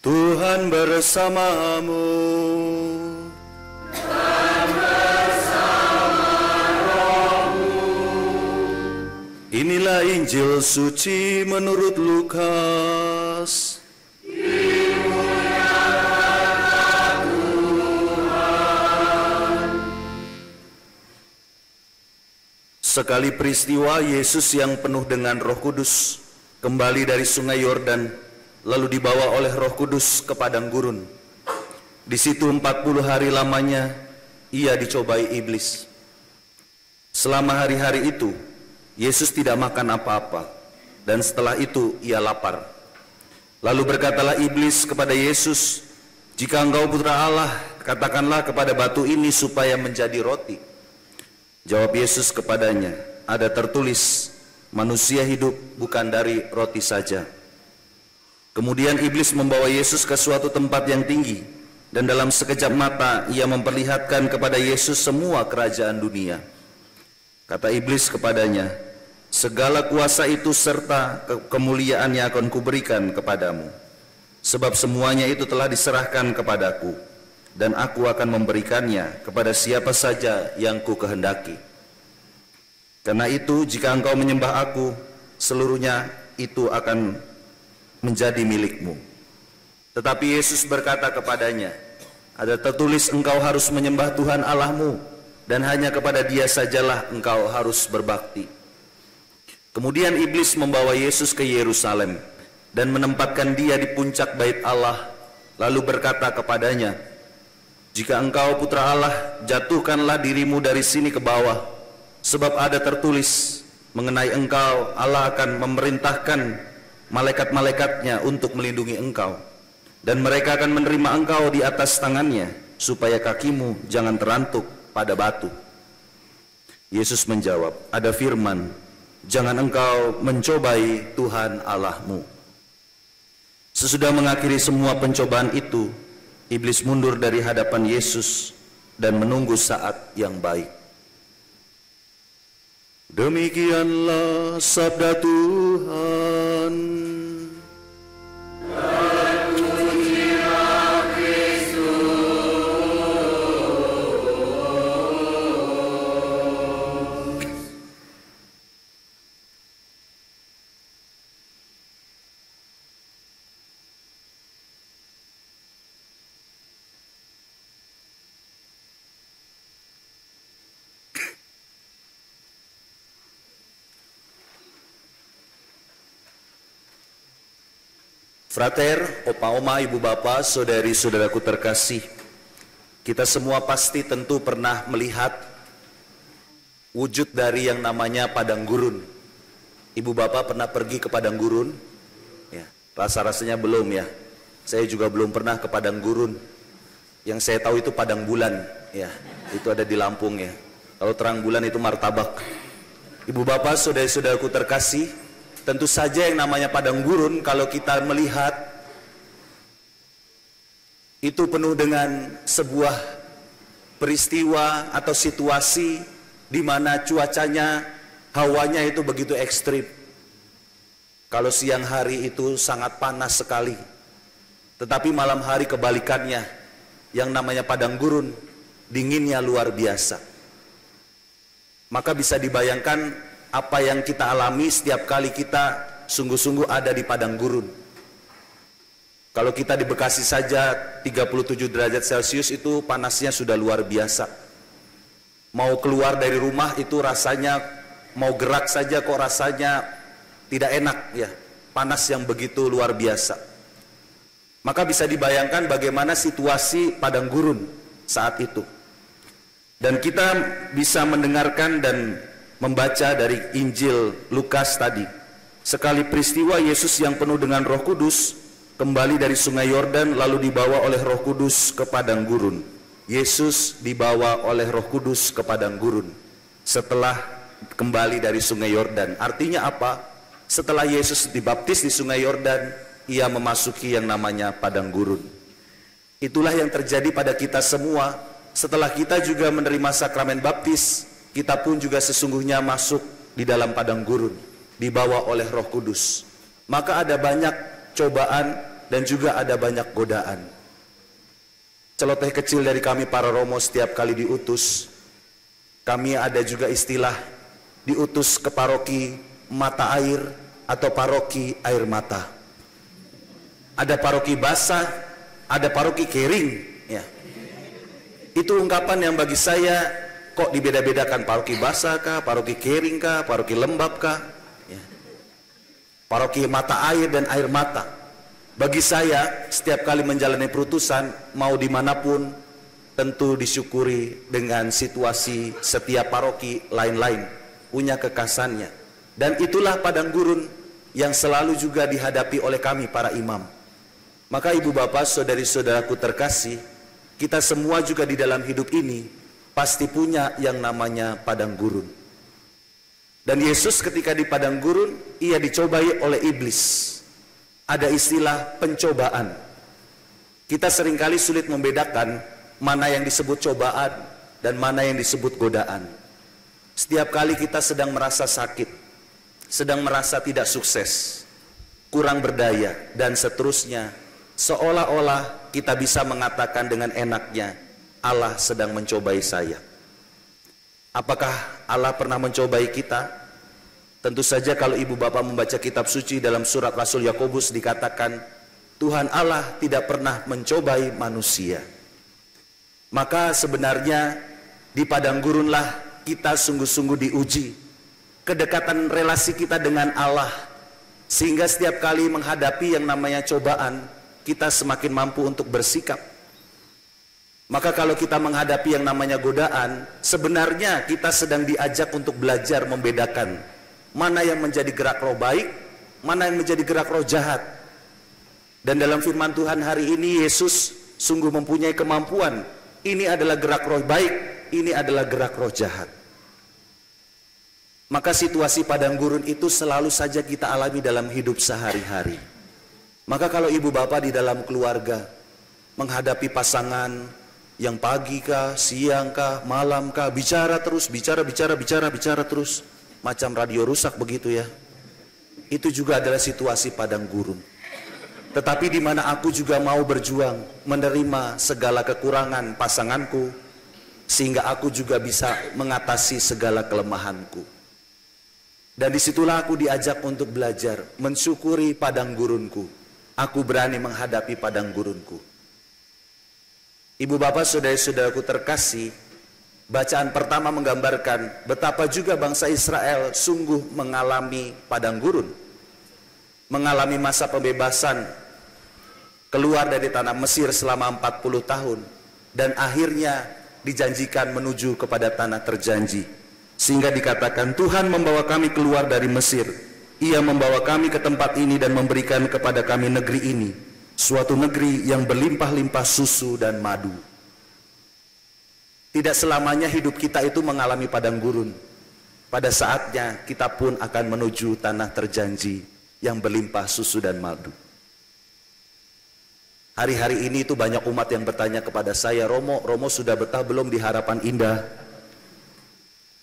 Tuhan bersamamu. Dan bersama rohmu. Inilah Injil suci menurut Lukas. Dimuliakan Tuhan. Sekali peristiwa Yesus yang penuh dengan Roh Kudus kembali dari Sungai Yordan, lalu dibawa oleh Roh Kudus ke padang gurun. Di situ 40 hari lamanya ia dicobai iblis. Selama hari-hari itu Yesus tidak makan apa-apa, dan setelah itu ia lapar. Lalu berkatalah iblis kepada Yesus, "Jika engkau putra Allah, katakanlah kepada batu ini supaya menjadi roti." Jawab Yesus kepadanya, "Ada tertulis, manusia hidup bukan dari roti saja." Kemudian iblis membawa Yesus ke suatu tempat yang tinggi, dan dalam sekejap mata ia memperlihatkan kepada Yesus semua kerajaan dunia. Kata iblis kepadanya, "Segala kuasa itu serta kemuliaannya akan kuberikan kepadamu, sebab semuanya itu telah diserahkan kepadaku, dan aku akan memberikannya kepada siapa saja yang ku kehendaki. Karena itu jika engkau menyembah aku, seluruhnya itu akan menjadi milikmu." Tetapi Yesus berkata kepadanya, "Ada tertulis engkau harus menyembah Tuhan Allahmu, dan hanya kepada Dia sajalah engkau harus berbakti." Kemudian iblis membawa Yesus ke Yerusalem dan menempatkan Dia di puncak bait Allah, lalu berkata kepadanya, "Jika engkau putra Allah, jatuhkanlah dirimu dari sini ke bawah, sebab ada tertulis, mengenai engkau Allah akan memerintahkan malaikat-malaikatnya untuk melindungi engkau, dan mereka akan menerima engkau di atas tangannya, supaya kakimu jangan terantuk pada batu." Yesus menjawab, "Ada firman, jangan engkau mencobai Tuhan Allahmu." Sesudah mengakhiri semua pencobaan itu, iblis mundur dari hadapan Yesus dan menunggu saat yang baik. Demikianlah sabda Tuhan. Terpujilah Kristus. Frater, opa oma, ibu bapak, saudari-saudaraku terkasih, kita semua pasti tentu pernah melihat wujud dari yang namanya padang gurun. Ibu bapak pernah pergi ke padang gurun? Ya, rasa-rasanya belum ya. Saya juga belum pernah ke padang gurun. Yang saya tahu itu padang bulan, ya, itu ada di Lampung ya. Kalau terang bulan itu martabak. Ibu bapak, saudari-saudaraku terkasih, tentu saja yang namanya padang gurun kalau kita melihat itu penuh dengan sebuah peristiwa atau situasi di mana cuacanya, hawanya itu begitu ekstrim. Kalau siang hari itu sangat panas sekali, tetapi malam hari kebalikannya, yang namanya padang gurun dinginnya luar biasa. Maka bisa dibayangkan apa yang kita alami setiap kali kita sungguh-sungguh ada di padang gurun. Kalau kita di Bekasi saja 37 derajat Celcius itu panasnya sudah luar biasa. Mau keluar dari rumah itu rasanya, mau gerak saja kok rasanya tidak enak ya. Panas yang begitu luar biasa. Maka bisa dibayangkan bagaimana situasi padang gurun saat itu. Dan kita bisa mendengarkan dan membaca dari Injil Lukas tadi. Sekali peristiwa Yesus yang penuh dengan Roh Kudus kembali dari Sungai Yordan, lalu dibawa oleh Roh Kudus ke padang gurun. Yesus dibawa oleh Roh Kudus ke padang gurun setelah kembali dari Sungai Yordan. Artinya apa? Setelah Yesus dibaptis di Sungai Yordan, ia memasuki yang namanya padang gurun. Itulah yang terjadi pada kita semua. Setelah kita juga menerima sakramen baptis, kita pun juga sesungguhnya masuk di dalam padang gurun, dibawa oleh Roh Kudus. Maka ada banyak cobaan, dan juga ada banyak godaan. Celoteh kecil dari kami para romo setiap kali diutus, kami ada juga istilah diutus ke paroki mata air atau paroki air mata. Ada paroki basah, ada paroki kering, ya. Itu ungkapan yang bagi saya kok dibeda-bedakan, paroki basah kah, paroki kering kah, paroki lembab kah, ya. Paroki mata air dan air mata. Bagi saya, setiap kali menjalani perutusan, mau dimanapun, tentu disyukuri dengan situasi setiap paroki lain-lain, punya kekhasannya. Dan itulah padang gurun yang selalu juga dihadapi oleh kami para imam. Maka ibu bapak, saudari-saudaraku terkasih, kita semua juga di dalam hidup ini pasti punya yang namanya padang gurun. Dan Yesus ketika di padang gurun, ia dicobai oleh iblis. Ada istilah pencobaan. Kita seringkali sulit membedakan mana yang disebut cobaan dan mana yang disebut godaan. Setiap kali kita sedang merasa sakit, sedang merasa tidak sukses, kurang berdaya, dan seterusnya, seolah-olah kita bisa mengatakan dengan enaknya, Allah sedang mencobai saya. Apakah Allah pernah mencobai kita? Tentu saja kalau ibu bapak membaca kitab suci dalam surat Rasul Yakobus dikatakan Tuhan Allah tidak pernah mencobai manusia. Maka sebenarnya di padang gurunlah kita sungguh-sungguh diuji kedekatan relasi kita dengan Allah, sehingga setiap kali menghadapi yang namanya cobaan kita semakin mampu untuk bersikap. Maka kalau kita menghadapi yang namanya godaan, sebenarnya kita sedang diajak untuk belajar membedakan mana yang menjadi gerak roh baik, mana yang menjadi gerak roh jahat. Dan dalam firman Tuhan hari ini Yesus sungguh mempunyai kemampuan. Ini adalah gerak roh baik, ini adalah gerak roh jahat. Maka situasi padang gurun itu selalu saja kita alami dalam hidup sehari-hari. Maka kalau ibu bapak di dalam keluarga menghadapi pasangan yang pagi kah, siang kah, malam kah, bicara terus, bicara terus, macam radio rusak begitu ya. Itu juga adalah situasi padang gurun. Tetapi di mana aku juga mau berjuang menerima segala kekurangan pasanganku, sehingga aku juga bisa mengatasi segala kelemahanku. Dan disitulah aku diajak untuk belajar mensyukuri padang gurunku. Aku berani menghadapi padang gurunku. Ibu bapak, saudara-saudaraku terkasih, bacaan pertama menggambarkan betapa juga bangsa Israel sungguh mengalami padang gurun, mengalami masa pembebasan, keluar dari tanah Mesir selama 40 tahun, dan akhirnya dijanjikan menuju kepada tanah terjanji. Sehingga dikatakan Tuhan membawa kami keluar dari Mesir, Ia membawa kami ke tempat ini dan memberikan kepada kami negeri ini, suatu negeri yang berlimpah-limpah susu dan madu. Tidak selamanya hidup kita itu mengalami padang gurun. Pada saatnya kita pun akan menuju tanah terjanji yang berlimpah susu dan madu. Hari-hari ini itu banyak umat yang bertanya kepada saya, Romo sudah betah belum di Harapan Indah?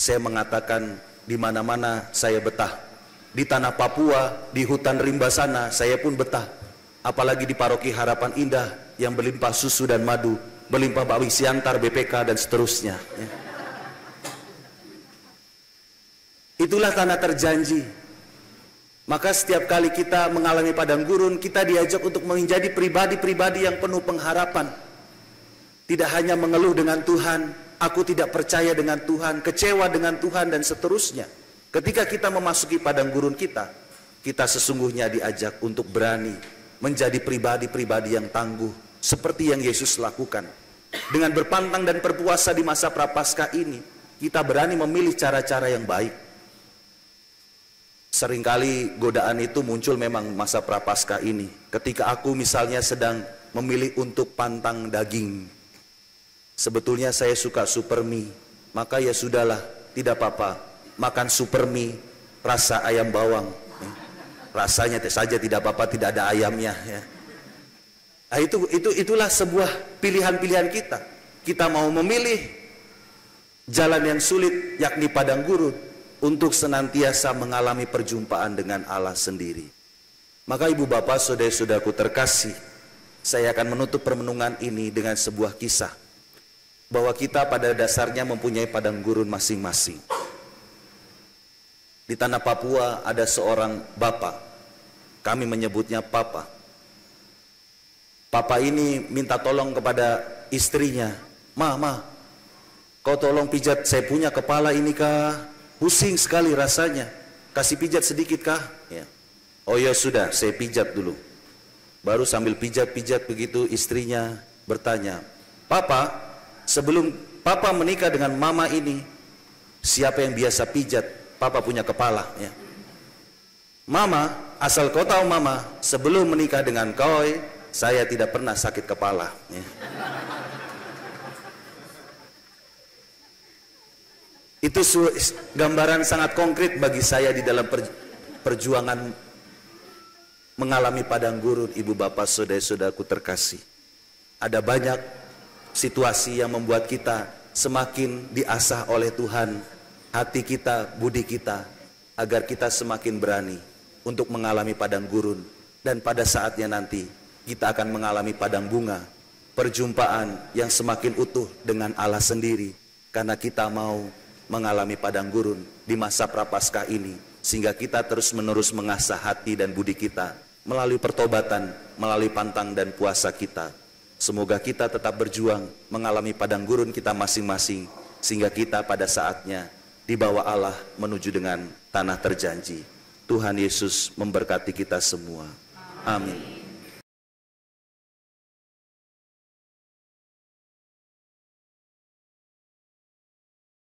Saya mengatakan di mana-mana saya betah. Di tanah Papua, di hutan rimba sana saya pun betah. Apalagi di paroki Harapan Indah yang berlimpah susu dan madu, berlimpah Bawi Siantar, BPK dan seterusnya. Itulah tanah terjanji. Maka setiap kali kita mengalami padang gurun, kita diajak untuk menjadi pribadi-pribadi yang penuh pengharapan. Tidak hanya mengeluh dengan Tuhan, aku tidak percaya dengan Tuhan, kecewa dengan Tuhan dan seterusnya. Ketika kita memasuki padang gurun kita sesungguhnya diajak untuk berani menjadi pribadi-pribadi yang tangguh, seperti yang Yesus lakukan. Dengan berpantang dan berpuasa di masa Prapaskah ini, kita berani memilih cara-cara yang baik. Seringkali godaan itu muncul memang masa Prapaskah ini. Ketika aku misalnya sedang memilih untuk pantang daging, sebetulnya saya suka super mie, maka ya sudahlah, tidak apa-apa, makan super mie rasa ayam bawang. Rasanya saja tidak apa-apa, tidak ada ayamnya ya. Nah, itulah sebuah pilihan-pilihan kita. Kita mau memilih jalan yang sulit, yakni padang gurun, untuk senantiasa mengalami perjumpaan dengan Allah sendiri. Maka ibu bapak, saudara-saudaraku terkasih, saya akan menutup permenungan ini dengan sebuah kisah bahwa kita pada dasarnya mempunyai padang gurun masing-masing. Di tanah Papua ada seorang bapak, kami menyebutnya Papa. Papa ini minta tolong kepada istrinya, "Ma, kau tolong pijat, saya punya kepala ini kah? Pusing sekali rasanya, kasih pijat sedikit kah?" Ya. "Oh ya sudah, saya pijat dulu." Baru sambil pijat-pijat begitu istrinya bertanya, "Papa, sebelum Papa menikah dengan Mama ini, siapa yang biasa pijat? Papa punya kepala." Ya. "Mama, asal kau tahu Mama, sebelum menikah dengan kau, saya tidak pernah sakit kepala." Ya. Itu gambaran sangat konkret bagi saya di dalam perjuangan mengalami padang gurun, ibu bapak, saudara-saudaraku terkasih. Ada banyak situasi yang membuat kita semakin diasah oleh Tuhan, hati kita, budi kita, agar kita semakin berani untuk mengalami padang gurun. Dan pada saatnya nanti kita akan mengalami padang bunga, perjumpaan yang semakin utuh dengan Allah sendiri, karena kita mau mengalami padang gurun di masa prapaskah ini, sehingga kita terus-menerus mengasah hati dan budi kita melalui pertobatan, melalui pantang dan puasa kita. Semoga kita tetap berjuang mengalami padang gurun kita masing-masing, sehingga kita pada saatnya dibawa Allah menuju dengan tanah terjanji. Tuhan Yesus memberkati kita semua. Amin.